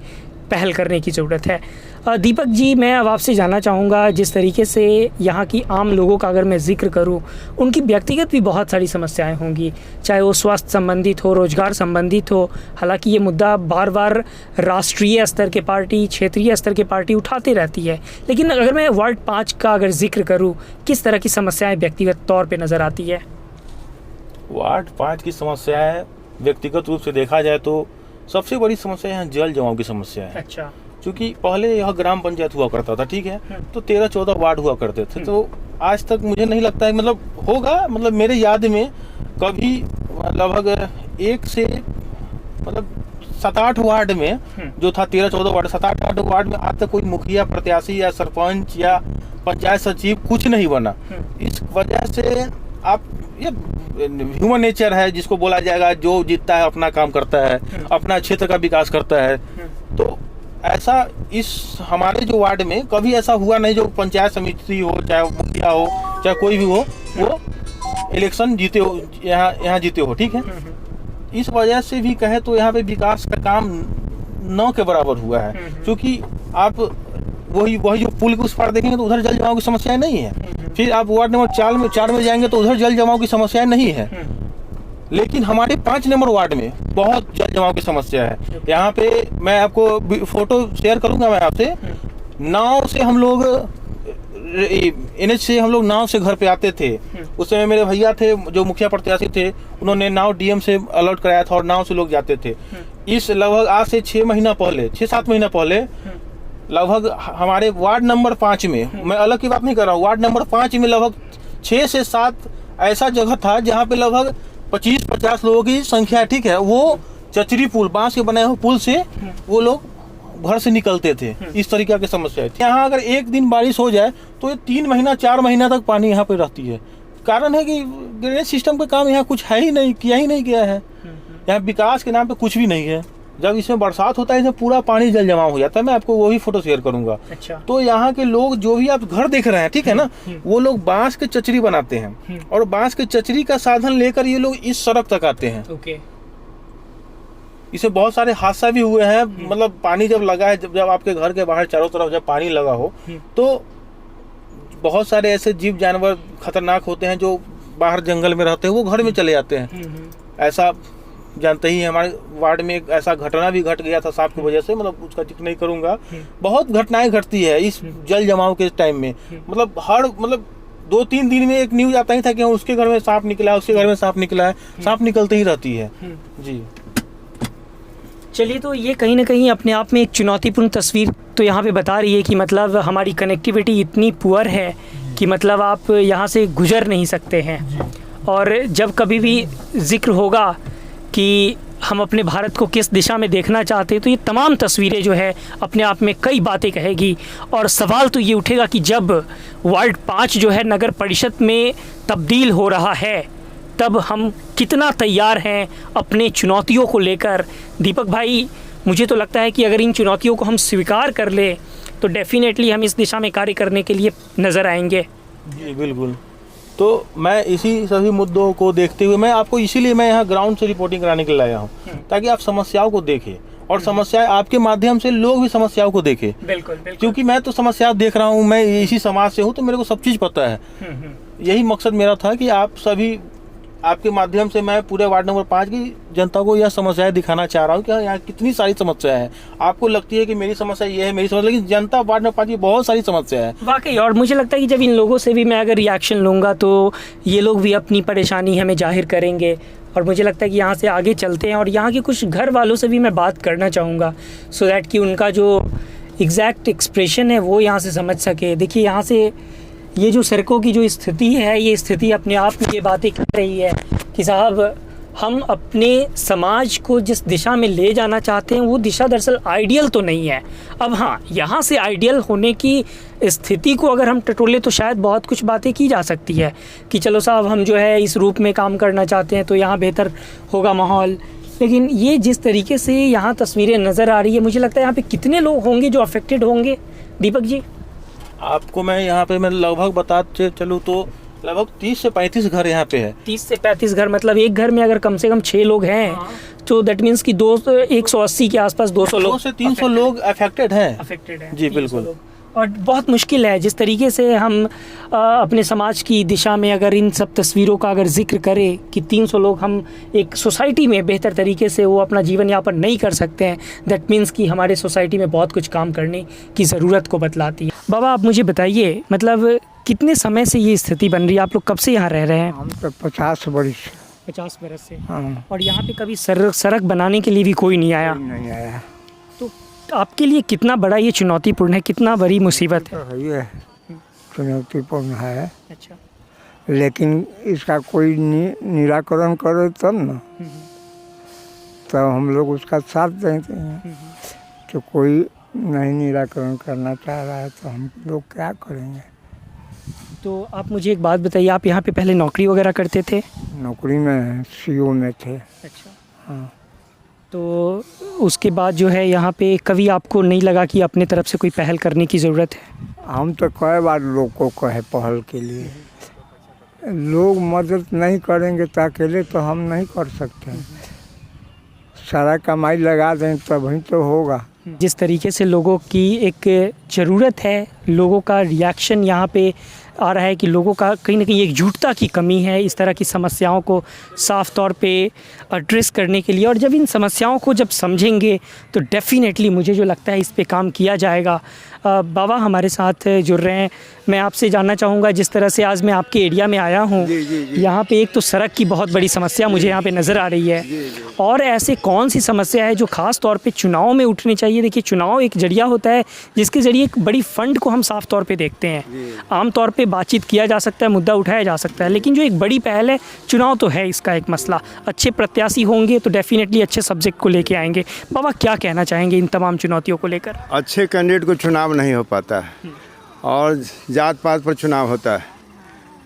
पहल करने की ज़रूरत है। दीपक जी, मैं अब आपसे जानना चाहूँगा, जिस तरीके से यहाँ की आम लोगों का अगर मैं जिक्र करूँ, उनकी व्यक्तिगत भी बहुत सारी समस्याएं होंगी, चाहे वो स्वास्थ्य संबंधित हो, रोजगार संबंधित हो। हालांकि ये मुद्दा बार बार राष्ट्रीय स्तर के पार्टी, क्षेत्रीय स्तर के पार्टी उठाते रहती है, लेकिन अगर मैं वार्ड 5 का अगर जिक्र करूँ, किस तरह की समस्याएँ व्यक्तिगत तौर पर नज़र आती है? वार्ड 5 की समस्याएं व्यक्तिगत रूप से देखा जाए तो सबसे बड़ी समस्या यहाँ जल जमाव की समस्या है। अच्छा। क्योंकि पहले यह ग्राम पंचायत हुआ करता था, ठीक है, तो 13-14 वार्ड हुआ करते थे। तो आज तक मुझे नहीं लगता है, मतलब होगा, मतलब मेरे याद में कभी लगभग 1 से मतलब 7-8 वार्ड में जो था, 13-14 वार्ड, 7-8 वार्ड में आज तक कोई मुखिया, प्रत्याशी या सरपंच या पंचायत सचिव कुछ नहीं बना। इस वजह से आप, ये ह्यूमन नेचर है जिसको बोला जाएगा, जो जीतता है अपना काम करता है, अपना क्षेत्र का विकास करता है। तो ऐसा इस हमारे जो वार्ड में कभी ऐसा हुआ नहीं, जो पंचायत समिति हो, चाहे मुखिया हो, चाहे कोई भी हो, वो इलेक्शन जीते हो, यहाँ जीते हो, ठीक है। इस वजह से भी कहे तो यहाँ पे विकास का काम 9 के बराबर हुआ है। क्योंकि आप वही जो पुल के उस पार देखेंगे तो उधर जल जमाव की समस्याएं नहीं है। फिर आप वार्ड नंबर 4 में जाएंगे तो उधर जल जमाव की समस्याएं नहीं है। लेकिन हमारे 5 नंबर वार्ड में बहुत जल जमाव की समस्या है। यहाँ पे मैं आपको फोटो शेयर करूंगा मैं आपसे। नाव से हम लोग NH से हम लोग नाव से घर पे आते थे। उस समय मेरे भैया थे जो मुखिया प्रत्याशी थे, उन्होंने नाव DM से अलर्ट कराया था और नाव से लोग जाते थे। इस लगभग आज से 6 महीना पहले, 6-7 महीना पहले लगभग हमारे वार्ड नंबर 5 में, मैं अलग की बात नहीं कर रहा हूँ, वार्ड नंबर 5 में लगभग 6 से 7 ऐसा जगह था जहाँ पे लगभग 25-50 लोगों की संख्या, ठीक है। वो चचरी पुल, बांस के बनाए हुए पुल से वो लोग घर से निकलते थे। इस तरीके की समस्या है। यहाँ अगर एक दिन बारिश हो जाए तो ये 3 महीना 4 महीना तक पानी यहाँ पे रहती है। कारण है कि ड्रेनेज सिस्टम का काम यहाँ कुछ है ही नहीं, किया ही नहीं गया है। यहाँ विकास के नाम पे कुछ भी नहीं है। जब इसमें बरसात होता है इसमें पूरा पानी जल जमा हो जाता है। मैं आपको वही फोटो शेयर करूंगा। अच्छा। तो यहाँ के लोग जो भी आप घर देख रहे हैं, ठीक है ना, वो लोग बांस के चचरी बनाते हैं और बांस के चचरी का साधन लेकर ये लोग इस सड़क तक आते हैं। ओके। इसमें बहुत सारे हादसा भी हुए हैं। मतलब पानी जब लगा है, जब आपके घर के बाहर चारों तरफ जब पानी लगा हो तो बहुत सारे ऐसे जीव जानवर खतरनाक होते हैं जो बाहर जंगल में रहते हैं, वो घर में चले जाते हैं। ऐसा जानते ही हमारे वार्ड में एक ऐसा घटना भी घट गया था सांप की वजह से, मतलब उसका जिक्र नहीं करूंगा। बहुत घटनाएं घटती है इस जल जमाव के टाइम में। मतलब हर 2-3 दिन में एक न्यूज आता ही था कि उसके घर में सांप निकला है, उसके घर में सांप निकला है। सांप निकलते ही रहती है जी। चलिए, तो ये कहीं ना कहीं अपने आप में एक चुनौतीपूर्ण तस्वीर तो यहाँ पे बता रही है कि मतलब हमारी कनेक्टिविटी इतनी पुअर है कि मतलब आप यहाँ से गुजर नहीं सकते हैं। और जब कभी भी जिक्र होगा कि हम अपने भारत को किस दिशा में देखना चाहते हैं, तो ये तमाम तस्वीरें जो है अपने आप में कई बातें कहेगी। और सवाल तो ये उठेगा कि जब वार्ड 5 जो है नगर परिषद में तब्दील हो रहा है, तब हम कितना तैयार हैं अपने चुनौतियों को लेकर। दीपक भाई, मुझे तो लगता है कि अगर इन चुनौतियों को हम स्वीकार कर ले तो डेफिनेटली हम इस दिशा में कार्य करने के लिए नज़र आएंगे। जी बिल्कुल। तो मैं इसी सभी मुद्दों को देखते हुए मैं आपको इसीलिए मैं यहाँ ग्राउंड से रिपोर्टिंग कराने के लिए आया हूँ, ताकि आप समस्याओं को देखें और समस्याएं आपके माध्यम से लोग भी समस्याओं को देखें। बिल्कुल। क्योंकि मैं तो समस्या देख रहा हूँ, मैं इसी समाज से हूँ, तो मेरे को सब चीज़ पता है। यही मकसद मेरा था कि आप सभी आपके माध्यम से मैं पूरे वार्ड नंबर 5 की जनता को यह समस्याएं दिखाना चाह रहा हूँ कि यहाँ कितनी सारी समस्याएं हैं। आपको लगती है कि मेरी समस्या ये है, मेरी समस्या, लेकिन जनता वार्ड नंबर 5 की बहुत सारी समस्या है वाकई। और मुझे लगता है कि जब इन लोगों से भी मैं अगर रिएक्शन लूँगा तो ये लोग भी अपनी परेशानी हमें जाहिर करेंगे, और मुझे लगता है कि यहाँ से आगे चलते हैं और यहाँ के कुछ घर वालों से भी मैं बात करना चाहूँगा सो दैट कि उनका जो एग्जैक्ट एक्सप्रेशन है वो यहाँ से समझ सके। देखिए यहाँ से ये जो सड़कों की जो स्थिति है, ये स्थिति अपने आप में ये बातें कर रही है कि साहब हम अपने समाज को जिस दिशा में ले जाना चाहते हैं वो दिशा दरअसल आइडियल तो नहीं है। अब हाँ, यहाँ से आइडियल होने की स्थिति को अगर हम टटोले तो शायद बहुत कुछ बातें की जा सकती है कि चलो साहब हम जो है इस रूप में काम करना चाहते हैं तो यहाँ बेहतर होगा माहौल। लेकिन ये जिस तरीके से यहाँ तस्वीरें नज़र आ रही है, मुझे लगता है यहाँ पे कितने लोग होंगे जो अफेक्टेड होंगे दीपक जी? आपको मैं यहाँ पे मैं लगभग बताते चलूँ तो लगभग 30 से 35 घर यहाँ पे है। 30 से 35 घर, मतलब एक घर में अगर कम से कम 6 लोग हैं तो दैट मीन्स कि 180 के आसपास 200 लोग 200 से 300 लोग अफेक्टेड हैं। जी बिल्कुल। और बहुत मुश्किल है जिस तरीके से हम अपने समाज की दिशा में अगर इन सब तस्वीरों का अगर जिक्र करें कि 300 लोग हम एक सोसाइटी में बेहतर तरीके से वो अपना जीवन यापन नहीं कर सकते हैं, दैट मीन्स कि हमारे सोसाइटी में बहुत कुछ काम करने की ज़रूरत को बतलाती है। बाबा आप मुझे बताइए, मतलब कितने समय से ये स्थिति बन रही है? आप लोग कब से यहाँ रह रहे हैं? हम तो 50 वर्ष 50 बरस से। हाँ। और यहाँ पे कभी सड़क बनाने के लिए भी कोई नहीं आया? नहीं आया। तो आपके लिए कितना बड़ा ये चुनौतीपूर्ण है, कितना बड़ी मुसीबत है? तो ये चुनौतीपूर्ण है, अच्छा। लेकिन इसका कोई निराकरण करे तब ना, तो हम लोग उसका साथ देते हैं। तो कोई नहीं निराकरण करना चाह रहा है तो हम लोग क्या करेंगे? तो आप मुझे एक बात बताइए, आप यहाँ पे पहले नौकरी वगैरह करते थे? नौकरी में सीओ में थे। अच्छा। हाँ। तो उसके बाद जो है यहाँ पे कभी आपको नहीं लगा कि अपने तरफ से कोई पहल करने की ज़रूरत है? हम तो कई बार लोग को कहे पहल के लिए, लोग मदद नहीं करेंगे तो अकेले तो हम नहीं कर सकते। सारा कमाई लगा दें तभी तो होगा। जिस तरीके से लोगों की एक ज़रूरत है, लोगों का रिएक्शन यहाँ पे आ रहा है कि लोगों का कहीं ना कहीं एकजुटता की कमी है इस तरह की समस्याओं को साफ तौर पे एड्रेस करने के लिए। और जब इन समस्याओं को जब समझेंगे तो डेफिनेटली मुझे जो लगता है इस पे काम किया जाएगा। बाबा हमारे साथ जुड़ रहे हैं, मैं आपसे जानना चाहूँगा, जिस तरह से आज मैं आपके एरिया में आया हूँ, यहाँ पे एक तो सड़क की बहुत बड़ी समस्या मुझे यहाँ पे नज़र आ रही है, और ऐसे कौन सी समस्या है जो ख़ास तौर पे चुनाव में उठनी चाहिए? देखिए चुनाव एक जरिया होता है जिसके ज़रिए एक बड़ी फंड को हम साफ तौर पे देखते हैं। आम तौर पे बातचीत किया जा सकता है, मुद्दा उठाया जा सकता है, लेकिन जो एक बड़ी पहल है चुनाव तो है इसका एक मसला। अच्छे प्रत्याशी होंगे तो डेफिनेटली अच्छे सब्जेक्ट को लेके आएंगे। बाबा क्या कहना चाहेंगे इन तमाम चुनौतियों को लेकर? अच्छे कैंडिडेट को चुनाव नहीं हो पाता है और जात पात पर चुनाव होता है,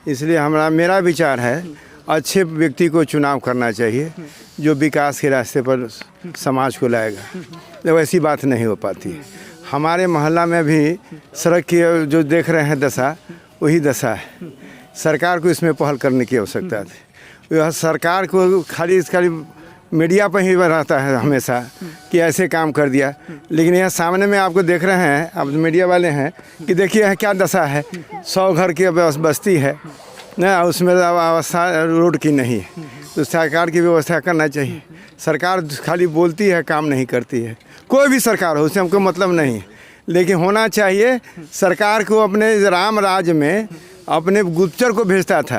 इसलिए मेरा विचार है अच्छे व्यक्ति को चुनाव करना चाहिए जो विकास के रास्ते पर समाज को लाएगा। तो वैसी बात नहीं हो पाती। हमारे मोहल्ला में भी सड़क की जो देख रहे हैं दशा, वही दशा है। सरकार को इसमें पहल करने की आवश्यकता थी। यह सरकार को खाली मीडिया पर ही रहता है हमेशा कि ऐसे काम कर दिया, लेकिन यहाँ सामने में आपको देख रहे हैं, अब मीडिया वाले हैं, कि देखिए क्या दशा है। 100 घर की बस्ती है ना, उसमें अवस्था रोड की नहीं है, तो सरकार की व्यवस्था करना चाहिए। सरकार खाली बोलती है, काम नहीं करती है। कोई भी सरकार हो, उससे हमको मतलब नहीं है, लेकिन होना चाहिए। सरकार को अपने राम राज में अपने गुप्तचर को भेजता था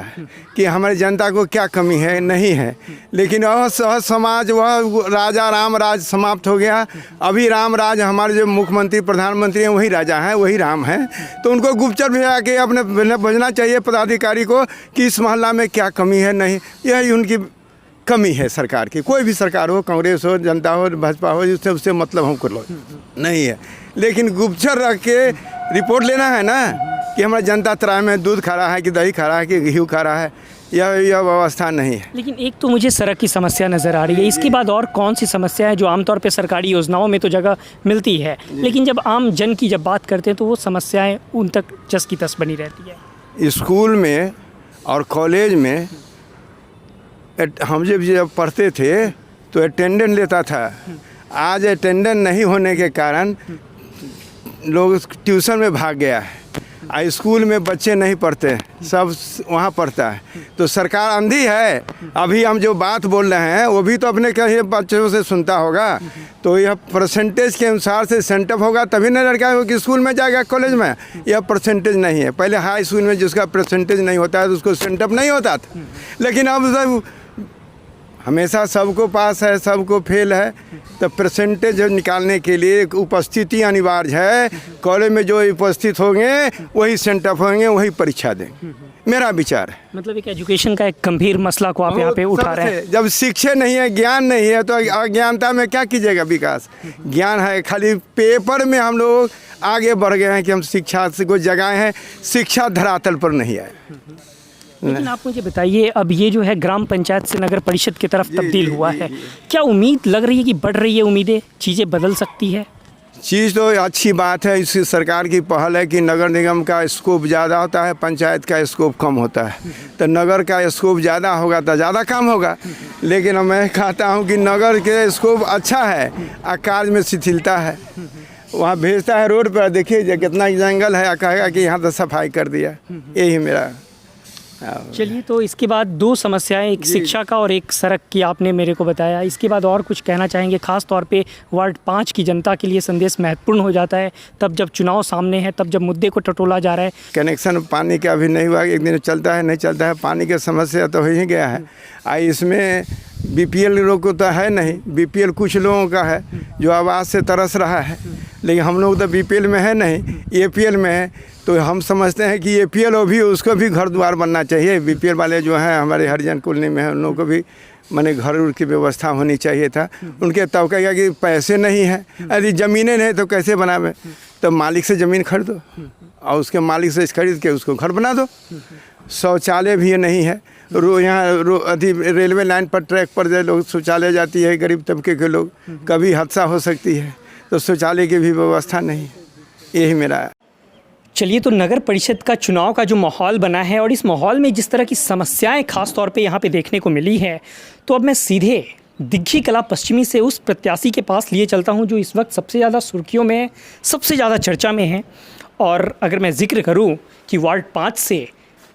कि हमारी जनता को क्या कमी है, नहीं है, लेकिन वह समाज, वह राजा राम राज समाप्त हो गया। अभी राम राज, हमारे जो मुख्यमंत्री प्रधानमंत्री हैं वही राजा हैं, वही राम हैं, तो उनको गुप्तचर भेजा के अपने भेजना चाहिए पदाधिकारी को कि इस मोहल्ला में क्या कमी है, नहीं, यही उनकी कमी है सरकार की। कोई भी सरकार हो, कांग्रेस हो, जनता हो, भाजपा हो, उससे मतलब हमको नहीं है, लेकिन गुप्तचर रख के रिपोर्ट लेना है ना कि हमारा जनता त्राय में दूध खा रहा है कि दही खा रहा है कि घी खा रहा है, यह व्यवस्था नहीं है। लेकिन एक तो मुझे सड़क की समस्या नज़र आ रही है, इसके बाद और कौन सी समस्या है जो आमतौर पे सरकारी योजनाओं में तो जगह मिलती है, लेकिन जब आम जन की जब बात करते हैं तो वो समस्याएं उन तक जस की तस बनी रहती है? स्कूल में और कॉलेज में हम जब पढ़ते थे तो अटेंडेंस लेता था। आज अटेंडेंस नहीं होने के कारण लोग ट्यूशन में भाग गया है। स्कूल में बच्चे नहीं पढ़ते, सब वहाँ पढ़ता है। तो सरकार अंधी है। अभी हम जो बात बोल रहे हैं वो भी तो अपने कहीं बच्चों से सुनता होगा। तो यह परसेंटेज के अनुसार से सेंटअप होगा तभी ना लड़का कि स्कूल में जाएगा, कॉलेज में। यह परसेंटेज नहीं है। पहले हाई स्कूल में जिसका परसेंटेज नहीं होता है तो उसको सेंटअप नहीं होता था, लेकिन अब सब हमेशा सबको पास है, सबको फेल है। तो परसेंटेज निकालने के लिए उपस्थिति अनिवार्य है। कॉलेज में जो उपस्थित होंगे वही सेंटअप होंगे, वही परीक्षा देंगे, मेरा विचार है। मतलब एक एजुकेशन का एक गंभीर मसला को आप यहाँ पे उठा रहे हैं। जब शिक्षा नहीं है, ज्ञान नहीं है, तो अज्ञानता में क्या कीजिएगा विकास। ज्ञान है, खाली पेपर में हम लोग आगे बढ़ गए हैं कि हम शिक्षा को जगाए हैं, शिक्षा धरातल पर नहीं आए। लेकिन आप मुझे बताइए, अब ये जो है ग्राम पंचायत से नगर परिषद की तरफ तब्दील हुआ है, क्या उम्मीद लग रही है कि बढ़ रही है उम्मीदें, चीज़ें बदल सकती है? चीज़ तो अच्छी बात है। इस सरकार की पहल है कि नगर निगम का स्कोप ज़्यादा होता है, पंचायत का स्कोप कम होता है। तो नगर का स्कोप ज़्यादा होगा तो ज़्यादा काम होगा। लेकिन मैं कहता हूँ कि नगर के स्कोप अच्छा है, कार्य में शिथिलता है। वहाँ भेजता है रोड पर, देखिए कितना जंगल है, कहेगा कि यहाँ तो सफाई कर दिया। यही मेरा। चलिए, तो इसके बाद दो समस्याएं, एक शिक्षा का और एक सड़क की आपने मेरे को बताया। इसके बाद और कुछ कहना चाहेंगे? खास तौर पे वार्ड 5 की जनता के लिए संदेश महत्वपूर्ण हो जाता है तब जब चुनाव सामने है, तब जब मुद्दे को टटोला जा रहा है। कनेक्शन पानी का अभी नहीं हुआ, एक दिन चलता है नहीं चलता है। पानी की समस्या तो हो ही गया है। इसमें बीपीएल लोग को तो है नहीं, बीपीएल कुछ लोगों का है जो आवाज़ से तरस रहा है, लेकिन हम लोग तो बीपीएल में है नहीं, एपीएल में है। तो हम समझते हैं कि एपीएल हो भी, उसको भी घर द्वार बनना चाहिए। बीपीएल वाले जो हैं हमारे हरिजन कॉलोनी में हैं, उन लोगों को भी माने घर की व्यवस्था होनी चाहिए था। उनके तब कहेगा कि पैसे नहीं है, यदि ज़मीनें नहीं तो कैसे बनावे। तो मालिक से ज़मीन खरीदो और उसके मालिक से खरीद के उसको घर बना दो। शौचालय भी नहीं है। यहाँ अभी रेलवे लाइन पर, ट्रैक पर जो लोग शौचालय जाती है, गरीब तबके के लोग, कभी हादसा हो सकती है, तो शौचालय की भी व्यवस्था नहीं है। यही मेरा है। चलिए, तो नगर परिषद का चुनाव का जो माहौल बना है और इस माहौल में जिस तरह की समस्याएं खास तौर पे यहाँ पे देखने को मिली है, तो अब मैं सीधे दिग्घी कला पश्चिमी से उस प्रत्याशी के पास लिए चलता हूँ जो इस वक्त सबसे ज़्यादा सुर्खियों में, सबसे ज़्यादा चर्चा में है। और अगर मैं जिक्र करूँ कि वार्ड 5 से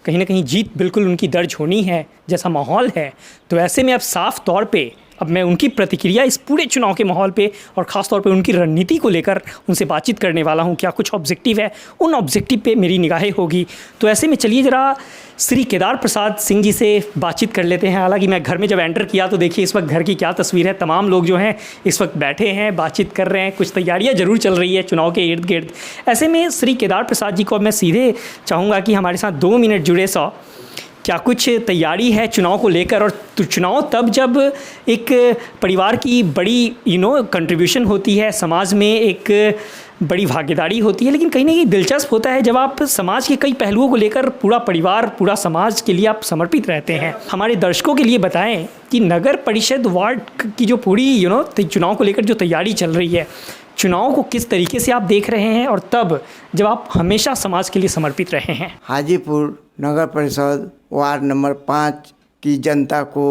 कहीं ना कहीं जीत बिल्कुल उनकी दर्ज होनी है जैसा माहौल है, तो ऐसे में अब साफ तौर पे अब मैं उनकी प्रतिक्रिया इस पूरे चुनाव के माहौल पे और ख़ास तौर पे उनकी रणनीति को लेकर उनसे बातचीत करने वाला हूं। क्या कुछ ऑब्जेक्टिव है, उन ऑब्जेक्टिव पे मेरी निगाहें होगी। तो ऐसे में चलिए ज़रा श्री केदार प्रसाद सिंह जी से बातचीत कर लेते हैं। हालांकि मैं घर में जब एंटर किया तो देखिए इस वक्त घर की क्या तस्वीर है। तमाम लोग जो हैं इस वक्त बैठे हैं, बातचीत कर रहे हैं, कुछ तैयारियाँ ज़रूर चल रही है चुनाव के इर्द गिर्द। ऐसे में श्री केदार प्रसाद जी को अब मैं सीधे चाहूँगा कि हमारे साथ 2 मिनट जुड़े क्या कुछ तैयारी है चुनाव को लेकर। और तो चुनाव तब जब एक परिवार की बड़ी कंट्रीब्यूशन होती है, समाज में एक बड़ी भागीदारी होती है, लेकिन कहीं ना कहीं दिलचस्प होता है जब आप समाज के कई पहलुओं को लेकर पूरा परिवार, पूरा समाज के लिए आप समर्पित रहते हैं। हमारे दर्शकों के लिए बताएं कि नगर परिषद वार्ड की जो पूरी चुनाव को लेकर जो तैयारी चल रही है, चुनाव को किस तरीके से आप देख रहे हैं और तब जब आप हमेशा समाज के लिए समर्पित रहे हैं। हाजीपुर नगर परिषद वार्ड नंबर 5 की जनता को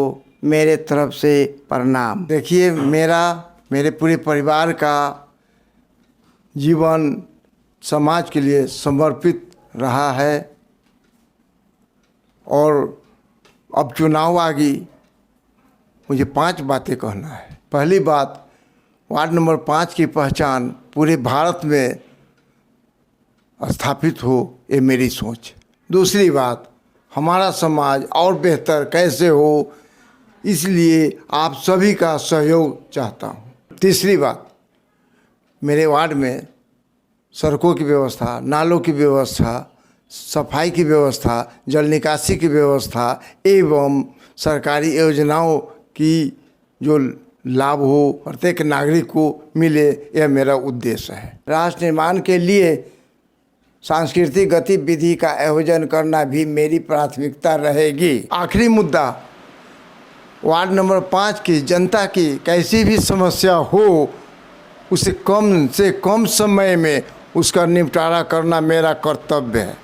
मेरे तरफ से प्रणाम। देखिए, मेरे पूरे परिवार का जीवन समाज के लिए समर्पित रहा है और अब चुनाव आ गई, मुझे 5 बातें कहना है। पहली बात, वार्ड नंबर 5 की पहचान पूरे भारत में स्थापित हो, ये मेरी सोच। दूसरी बात, हमारा समाज और बेहतर कैसे हो, इसलिए आप सभी का सहयोग चाहता हूँ। तीसरी बात, मेरे वार्ड में सड़कों की व्यवस्था, नालों की व्यवस्था, सफाई की व्यवस्था, जल निकासी की व्यवस्था एवं सरकारी योजनाओं की जो लाभ हो प्रत्येक नागरिक को मिले, यह मेरा उद्देश्य है। राष्ट्र निर्माण के लिए सांस्कृतिक गतिविधि का आयोजन करना भी मेरी प्राथमिकता रहेगी। आखिरी मुद्दा, वार्ड नंबर 5 की जनता की कैसी भी समस्या हो, उसे कम से कम समय में उसका निपटारा करना मेरा कर्तव्य है।